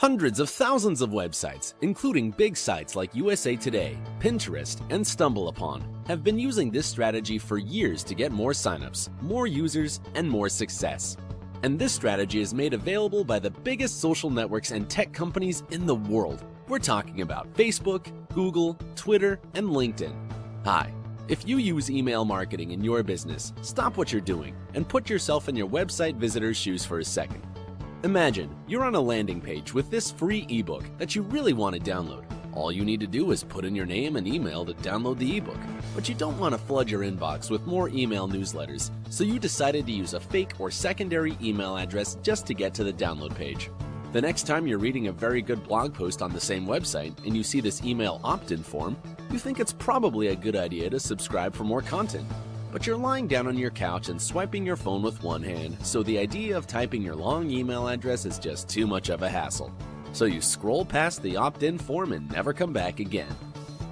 Hundreds of thousands of websites, including big sites like USA Today, Pinterest, and StumbleUpon, have been using this strategy for years to get more signups, more users, and more success. And this strategy is made available by the biggest social networks and tech companies in the world. We're talking about Facebook, Google, Twitter, and LinkedIn. Hi. If you use email marketing in your business, stop what you're doing and put yourself in your website visitor's shoes for a second. Imagine you're on a landing page with this free ebook that you really want to download. All you need to do is put in your name and email to download the ebook. But you don't want to flood your inbox with more email newsletters, so you decided to use a fake or secondary email address just to get to the download page. The next time you're reading a very good blog post on the same website and you see this email opt-in form, you think it's probably a good idea to subscribe for more content. But you're lying down on your couch and swiping your phone with one hand, so the idea of typing your long email address is just too much of a hassle. So you scroll past the opt-in form and never come back again.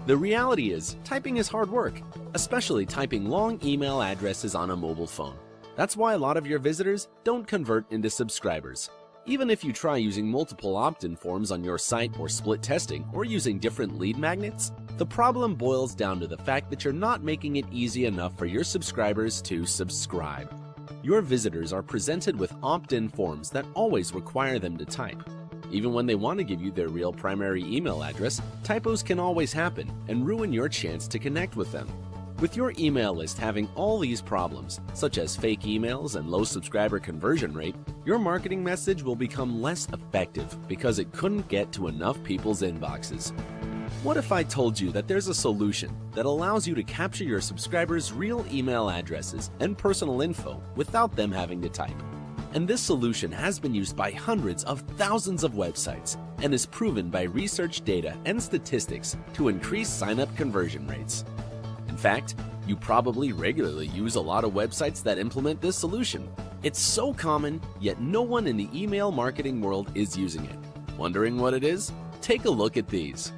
The reality is, typing is hard work, especially typing long email addresses on a mobile phone. That's why a lot of your visitors don't convert into subscribers. Even if you try using multiple opt-in forms on your site or split testing or using different lead magnets, the problem boils down to the fact that you're not making it easy enough for your subscribers to subscribe. Your visitors are presented with opt-in forms that always require them to type. Even when they want to give you their real primary email address, typos can always happen and ruin your chance to connect with them. With your email list having all these problems, such as fake emails and low subscriber conversion rate, your marketing message will become less effective because it couldn't get to enough people's inboxes. What if I told you that there's a solution that allows you to capture your subscribers' real email addresses and personal info without them having to type? And this solution has been used by hundreds of thousands of websites and is proven by research data and statistics to increase sign-up conversion rates. In fact, you probably regularly use a lot of websites that implement this solution. It's so common, yet no one in the email marketing world is using it. Wondering what it is? Take a look at these.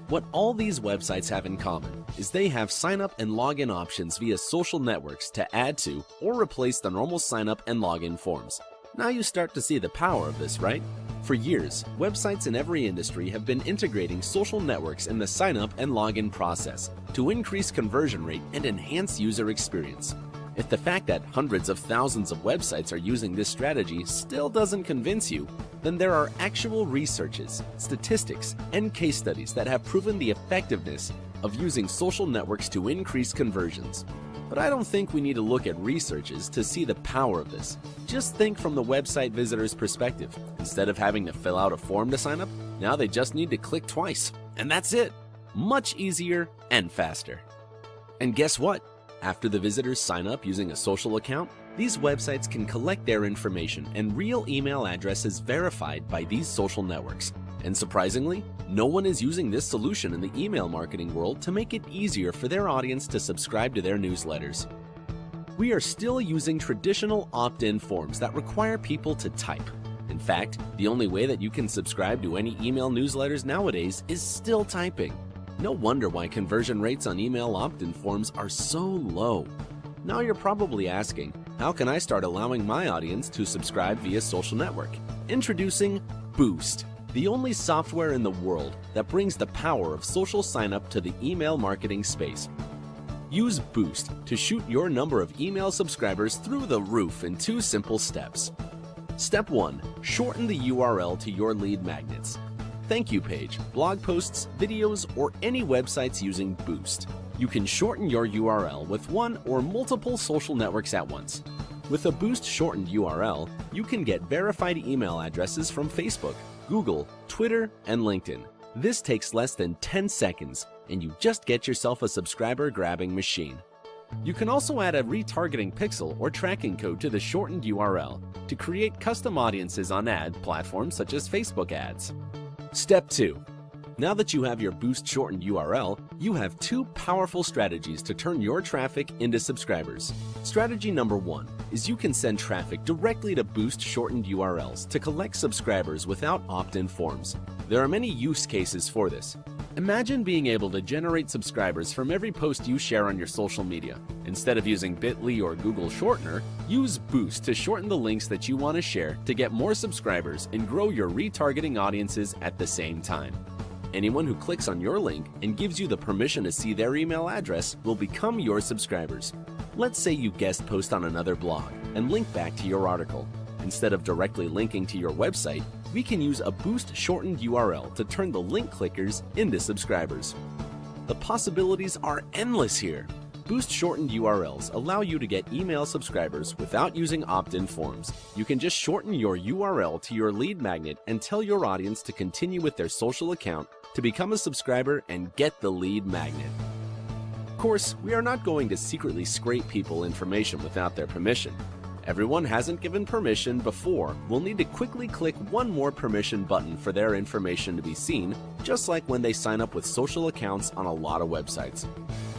What all these websites have in common is they have sign-up and login options via social networks to add to or replace the normal sign-up and login forms. Now you start to see the power of this, right? For years, websites in every industry have been integrating social networks in the sign-up and login process to increase conversion rate and enhance user experience. If the fact that hundreds of thousands of websites are using this strategy still doesn't convince you, then there are actual researches, statistics, and case studies that have proven the effectiveness of using social networks to increase conversions. But I don't think we need to look at researches to see the power of this. Just think from the website visitor's perspective. Instead of having to fill out a form to sign up, now they just need to click twice. And that's it. Much easier and faster. And guess what? After the visitors sign up using a social account, these websites can collect their information and real email addresses verified by these social networks. And surprisingly, no one is using this solution in the email marketing world to make it easier for their audience to subscribe to their newsletters. We are still using traditional opt-in forms that require people to type. In fact, the only way that you can subscribe to any email newsletters nowadays is still typing. No wonder why conversion rates on email opt-in forms are so low. Now you're probably asking, how can I start allowing my audience to subscribe via social network? Introducing Boost, the only software in the world that brings the power of social sign-up to the email marketing space. Use Boost to shoot your number of email subscribers through the roof in 2 simple steps. Step 1. Shorten the URL to your lead magnets. Thank you page, blog posts, videos, or any websites using Boost. You can shorten your URL with one or multiple social networks at once. With a Boost shortened URL, you can get verified email addresses from Facebook, Google, Twitter, and LinkedIn. This takes less than 10 seconds, and you just get yourself a subscriber-grabbing machine. You can also add a retargeting pixel or tracking code to the shortened URL to create custom audiences on ad platforms such as Facebook ads. Step 2. Now that you have your Boost shortened URL, you have 2 powerful strategies to turn your traffic into subscribers. Strategy number 1 is you can send traffic directly to Boost shortened URLs to collect subscribers without opt-in forms. There are many use cases for this. Imagine being able to generate subscribers from every post you share on your social media. Instead of using Bitly or Google Shortener, use Boost to shorten the links that you want to share to get more subscribers and grow your retargeting audiences at the same time. Anyone who clicks on your link and gives you the permission to see their email address will become your subscribers. Let's say you guest post on another blog and link back to your article. Instead of directly linking to your website, we can use a Boost shortened URL to turn the link clickers into subscribers. The possibilities are endless here. Boost shortened URLs allow you to get email subscribers without using opt-in forms. You can just shorten your URL to your lead magnet and tell your audience to continue with their social account to become a subscriber and get the lead magnet. Of course, we are not going to secretly scrape people information without their permission. Everyone hasn't given permission before will need to quickly click one more permission button for their information to be seen, just like when they sign up with social accounts on a lot of websites.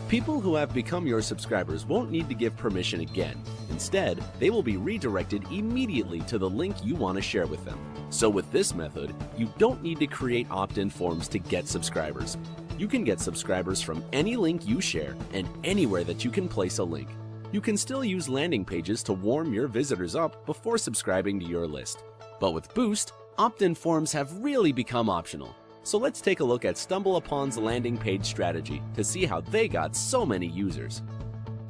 People who have become your subscribers won't need to give permission again. Instead, they will be redirected immediately to the link you want to share with them. So with this method, you don't need to create opt-in forms to get subscribers. You can get subscribers from any link you share and anywhere that you can place a link. You can still use landing pages to warm your visitors up before subscribing to your list. But with Boost, opt-in forms have really become optional. So let's take a look at StumbleUpon's landing page strategy to see how they got so many users.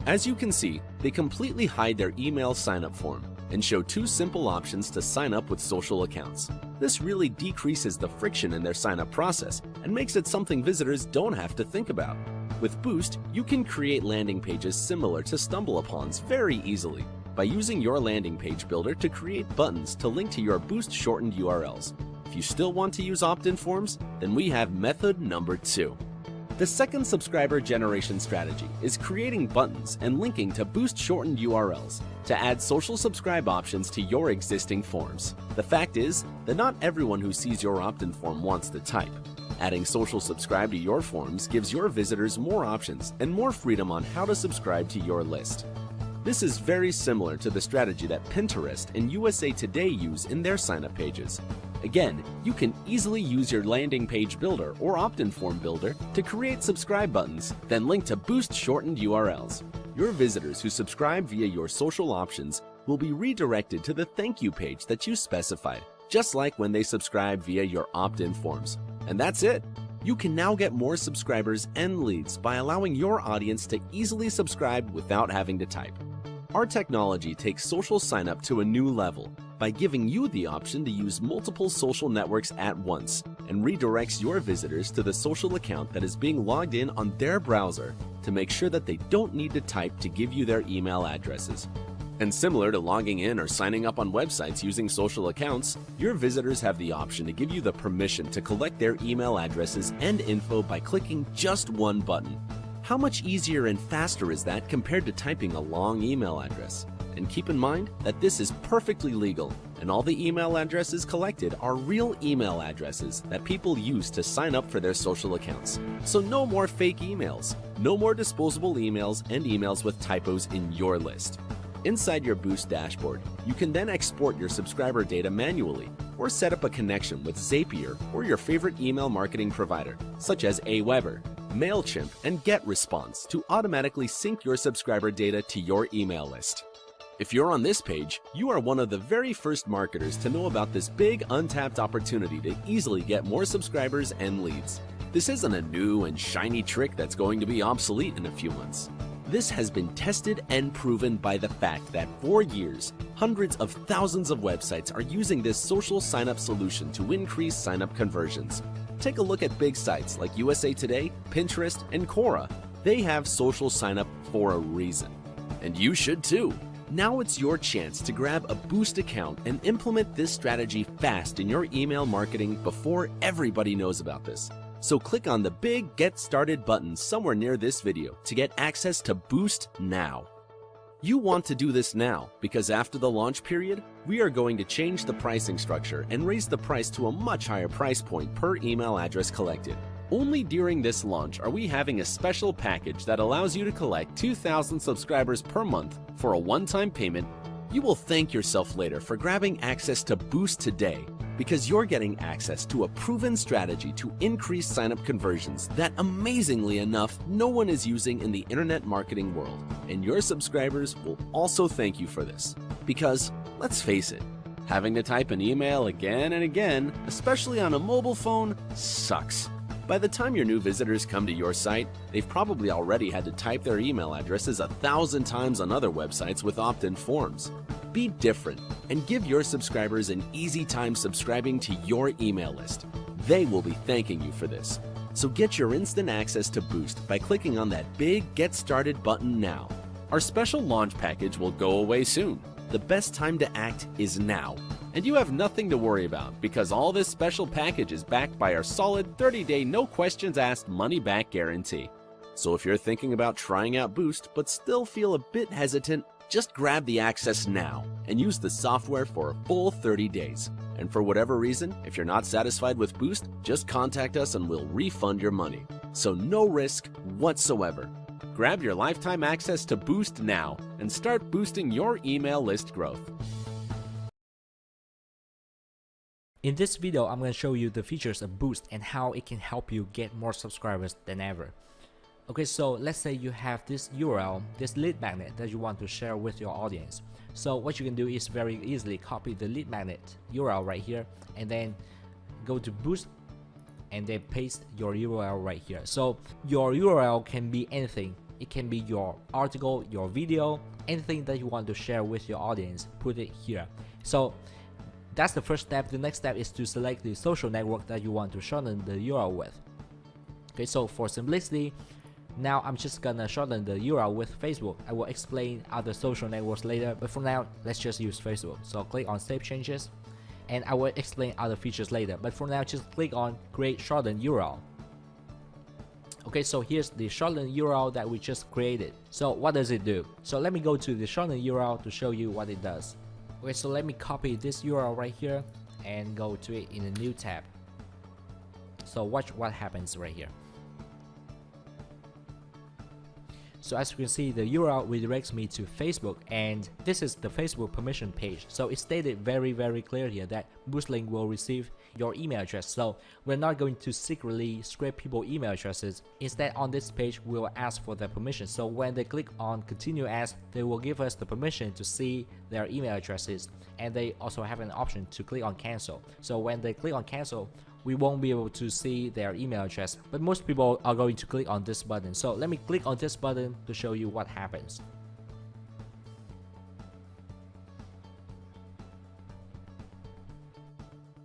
As you can see, they completely hide their email sign-up form and show two simple options to sign up with social accounts. This really decreases the friction in their sign-up process and makes it something visitors don't have to think about. With Boost, you can create landing pages similar to StumbleUpon's very easily by using your landing page builder to create buttons to link to your Boost shortened URLs. If you still want to use opt-in forms, then we have method number 2. The second subscriber generation strategy is creating buttons and linking to Boost shortened URLs to add social subscribe options to your existing forms. The fact is that not everyone who sees your opt-in form wants to type. Adding social subscribe to your forms gives your visitors more options and more freedom on how to subscribe to your list. This is very similar to the strategy that Pinterest and USA Today use in their sign-up pages. Again, you can easily use your landing page builder or opt-in form builder to create subscribe buttons, then link to Boost shortened URLs. Your visitors who subscribe via your social options will be redirected to the thank you page that you specified, just like when they subscribe via your opt-in forms. And that's it. You can now get more subscribers and leads by allowing your audience to easily subscribe without having to type. Our technology takes social sign-up to a new level by giving you the option to use multiple social networks at once and redirects your visitors to the social account that is being logged in on their browser to make sure that they don't need to type to give you their email addresses. And similar to logging in or signing up on websites using social accounts, your visitors have the option to give you the permission to collect their email addresses and info by clicking just one button. How much easier and faster is that compared to typing a long email address? And keep in mind that this is perfectly legal, and all the email addresses collected are real email addresses that people use to sign up for their social accounts. So no more fake emails, no more disposable emails and emails with typos in your list. Inside your Boost dashboard, you can then export your subscriber data manually or set up a connection with Zapier or your favorite email marketing provider, such as Aweber, MailChimp, and GetResponse to automatically sync your subscriber data to your email list. If you're on this page, you are one of the very first marketers to know about this big untapped opportunity to easily get more subscribers and leads. This isn't a new and shiny trick that's going to be obsolete in a few months. This has been tested and proven by the fact that for years, hundreds of thousands of websites are using this social sign-up solution to increase sign-up conversions. Take a look at big sites like USA Today, Pinterest, and Quora. They have social sign-up for a reason. And you should too. Now it's your chance to grab a Boost account and implement this strategy fast in your email marketing before everybody knows about this. So click on the big Get Started button somewhere near this video to get access to Boost now. You want to do this now because after the launch period, we are going to change the pricing structure and raise the price to a much higher price point per email address collected. Only during this launch are we having a special package that allows you to collect 2,000 subscribers per month for a one-time payment. You will thank yourself later for grabbing access to Boost today because you're getting access to a proven strategy to increase sign-up conversions that, amazingly enough, no one is using in the internet marketing world. And your subscribers will also thank you for this. Because, let's face it, having to type an email again and again, especially on a mobile phone, sucks. By the time your new visitors come to your site, they've probably already had to type their email addresses 1,000 times on other websites with opt-in forms. Be different and give your subscribers an easy time subscribing to your email list. They will be thanking you for this. So get your instant access to Boost by clicking on that big Get Started button now. Our special launch package will go away soon. The best time to act is now. And you have nothing to worry about because all this special package is backed by our solid 30-day no questions asked money-back guarantee. So if you're thinking about trying out Boost but still feel a bit hesitant, just grab the access now and use the software for a full 30 days. And for whatever reason, if you're not satisfied with Boost, just contact us and we'll refund your money. So no risk whatsoever. Grab your lifetime access to Boost now and start boosting your email list growth. In this video, I'm going to show you the features of Boost and how it can help you get more subscribers than ever. Okay, so let's say you have this URL, this lead magnet that you want to share with your audience. So what you can do is very easily copy the lead magnet URL right here and then go to Boost and then paste your URL right here. So your URL can be anything. It can be your article, your video, anything that you want to share with your audience, put it here. So that's the first step. The next step is to select the social network that you want to shorten the URL with. Okay, so for simplicity, now I'm just gonna shorten the URL with Facebook. I will explain other social networks later, but for now, let's just use Facebook. So click on Save Changes, and I will explain other features later. But for now, just click on Create Shortened URL. Okay, so here's the shortened URL that we just created. So what does it do? So let me go to the shortened URL to show you what it does. Okay, so let me copy this URL right here and go to it in a new tab. So watch what happens right here. So as you can see, the URL redirects me to Facebook, and this is the Facebook permission page. So it's stated very clear here that BoostLink will receive your email address. So we're not going to secretly scrape people's email addresses. Instead, on this page, we will ask for their permission. So when they click on Continue As, they will give us the permission to see their email addresses. And they also have an option to click on Cancel. So when they click on Cancel, we won't be able to see their email address, but most people are going to click on this button. So let me click on this button to show you what happens.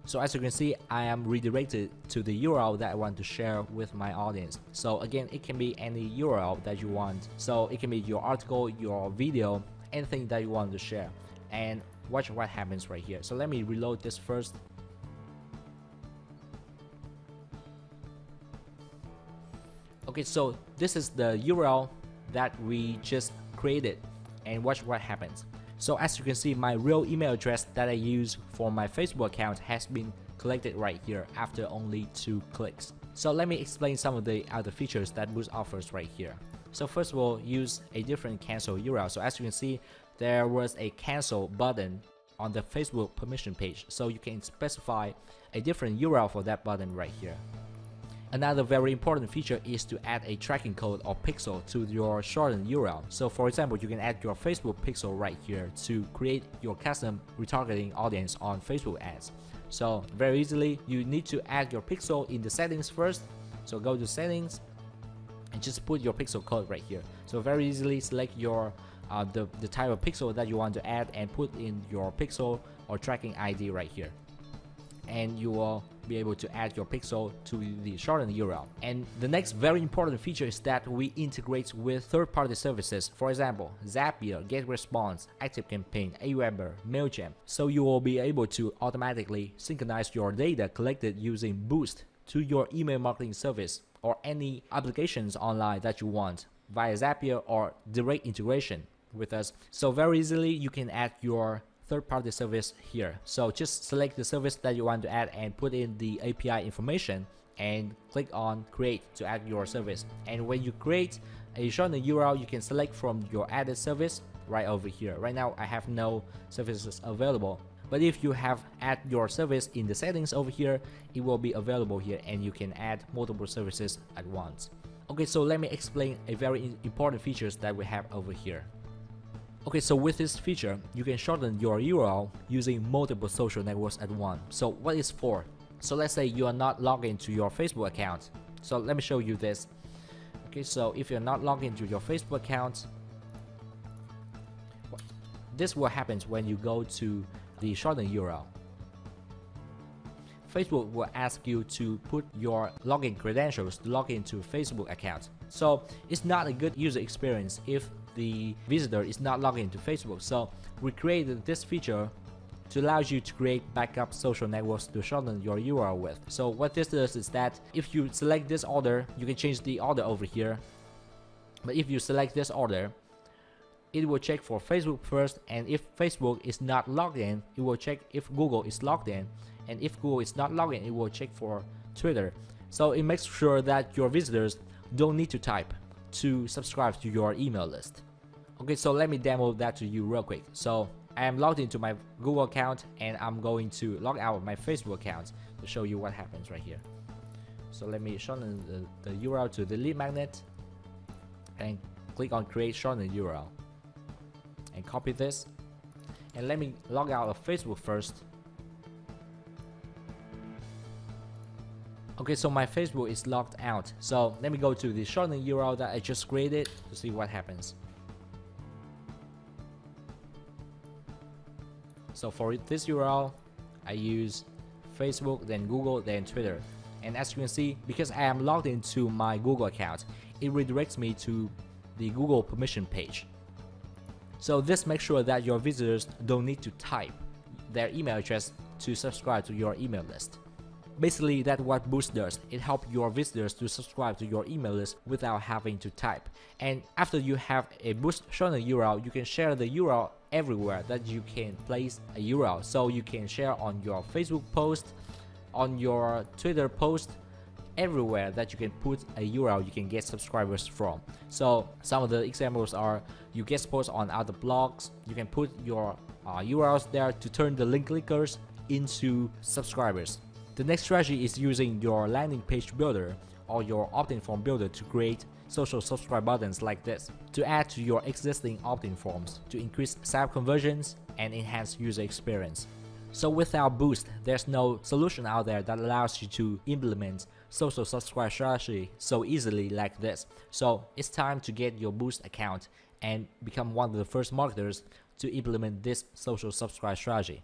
So as you can see, I am redirected to the URL that I want to share with my audience. So again, it can be any URL that you want. So it can be your article, your video, anything that you want to share. And watch what happens right here. So let me reload this first. Okay, so this is the URL that we just created, and watch what happens. So as you can see, my real email address that I use for my Facebook account has been collected right here after only 2 clicks. So let me explain some of the other features that Boost offers right here. So first of all, use a different cancel URL. So as you can see, there was a cancel button on the Facebook permission page. So you can specify a different URL for that button right here. Another very important feature is to add a tracking code or pixel to your shortened URL. So for example, you can add your Facebook pixel right here to create your custom retargeting audience on Facebook ads. So very easily, you need to add your pixel in the settings first. So go to settings and just put your pixel code right here. So very easily select your the type of pixel that you want to add and put in your pixel or tracking ID right here. And you will be able to add your pixel to the shortened URL. And the next very important feature is that we integrate with third-party services. For example, Zapier, GetResponse, ActiveCampaign, Aweber, MailChimp. So you will be able to automatically synchronize your data collected using Boost to your email marketing service or any applications online that you want via Zapier or direct integration with us. So very easily you can add your third-party service here. So just select the service that you want to add and put in the API information and click on create to add your service. And when you create a shortened URL, you can select from your added service right over here. Right now I have no services available, But if you have add your service in the settings over here, it will be available here and you can add multiple services at once. Okay, so let me explain a very important features that we have over here. Okay, so with this feature, you can shorten your URL using multiple social networks at once. So what is for? So let's say you are not logged into your Facebook account. So let me show you this. Okay, so if you're not logged into your Facebook account, this will happen when you go to the shortened URL. Facebook will ask you to put your login credentials to log into Facebook account. So it's not a good user experience if the visitor is not logged into Facebook. So we created this feature to allow you to create backup social networks to shorten your URL with. So what this does is that if you select this order, you can change the order over here. But if you select this order, it will check for Facebook first, and if Facebook is not logged in, it will check if Google is logged in, and if Google is not logged in, it will check for Twitter. So it makes sure that your visitors don't need to type to subscribe to your email list. Okay, so let me demo that to you real quick. So I am logged into my Google account and I'm going to log out of my Facebook account to show you what happens right here. So let me shorten the URL to the lead magnet and click on create shortened URL and copy this, and let me log out of Facebook first. Okay, so my Facebook is logged out. So let me go to the shortened URL that I just created to see what happens. So for this URL, I use Facebook, then Google, then Twitter. And as you can see, because I am logged into my Google account, it redirects me to the Google permission page. So this makes sure that your visitors don't need to type their email address to subscribe to your email list. Basically, that's what Boost does. It helps your visitors to subscribe to your email list without having to type. And after you have a Boost shortened URL, you can share the URL everywhere that you can place a URL. So you can share on your Facebook post, on your Twitter post, everywhere that you can put a URL you can get subscribers from. So some of the examples are you get posts on other blogs, you can put your URLs there to turn the link clickers into subscribers. The next strategy is using your landing page builder or your opt-in form builder to create social subscribe buttons like this to add to your existing opt-in forms to increase sign-up conversions and enhance user experience. So without Boost, there's no solution out there that allows you to implement social subscribe strategy so easily like this. So it's time to get your Boost account and become one of the first marketers to implement this social subscribe strategy.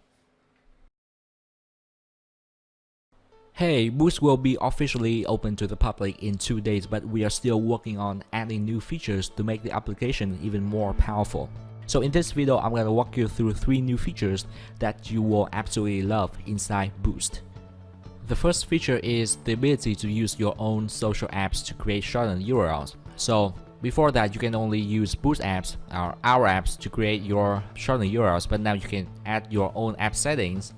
Hey, Boost will be officially open to the public in 2 days, but we are still working on adding new features to make the application even more powerful. So in this video, I'm going to walk you through 3 new features that you will absolutely love inside Boost. The first feature is the ability to use your own social apps to create shortened URLs. So before that, you can only use Boost apps or our apps to create your shortened URLs, but now you can add your own app settings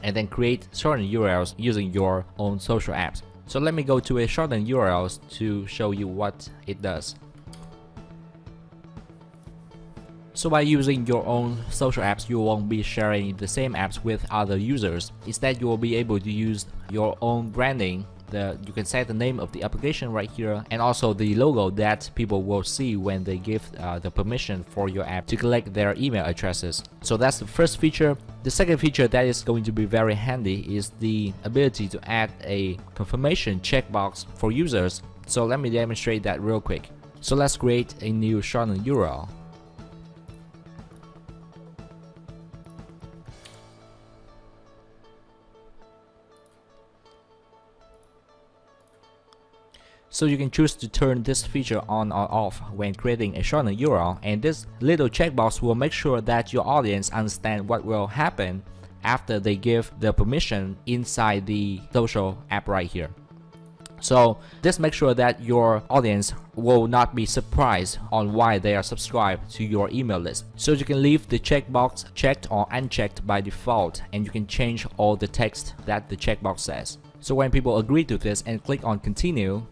and then create shortened URLs using your own social apps. So let me go to a shortened URLs to show you what it does. So by using your own social apps, you won't be sharing the same apps with other users. Instead, you will be able to use your own branding. You can set the name of the application right here and also the logo that people will see when they give the permission for your app to collect their email addresses. So that's the first feature. The second feature that is going to be very handy is the ability to add a confirmation checkbox for users. So let me demonstrate that real quick. So let's create a new shortened URL. So you can choose to turn this feature on or off when creating a shortened URL, and this little checkbox will make sure that your audience understand what will happen after they give the permission inside the social app right here. So this makes sure that your audience will not be surprised on why they are subscribed to your email list. So you can leave the checkbox checked or unchecked by default, and you can change all the text that the checkbox says. So when people agree to this and click on continue,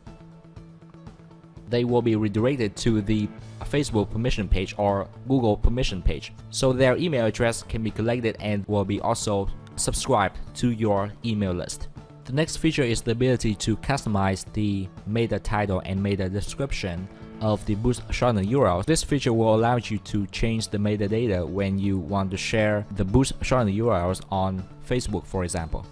they will be redirected to the Facebook permission page or Google permission page. So their email address can be collected and will be also subscribed to your email list. The next feature is the ability to customize the meta title and meta description of the Boost Shortener URL. This feature will allow you to change the metadata when you want to share the Boost Shortener URLs on Facebook, for example.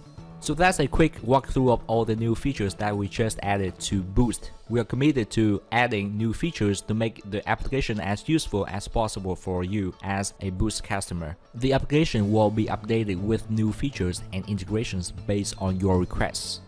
So that's a quick walkthrough of all the new features that we just added to Boost. We are committed to adding new features to make the application as useful as possible for you as a Boost customer. The application will be updated with new features and integrations based on your requests.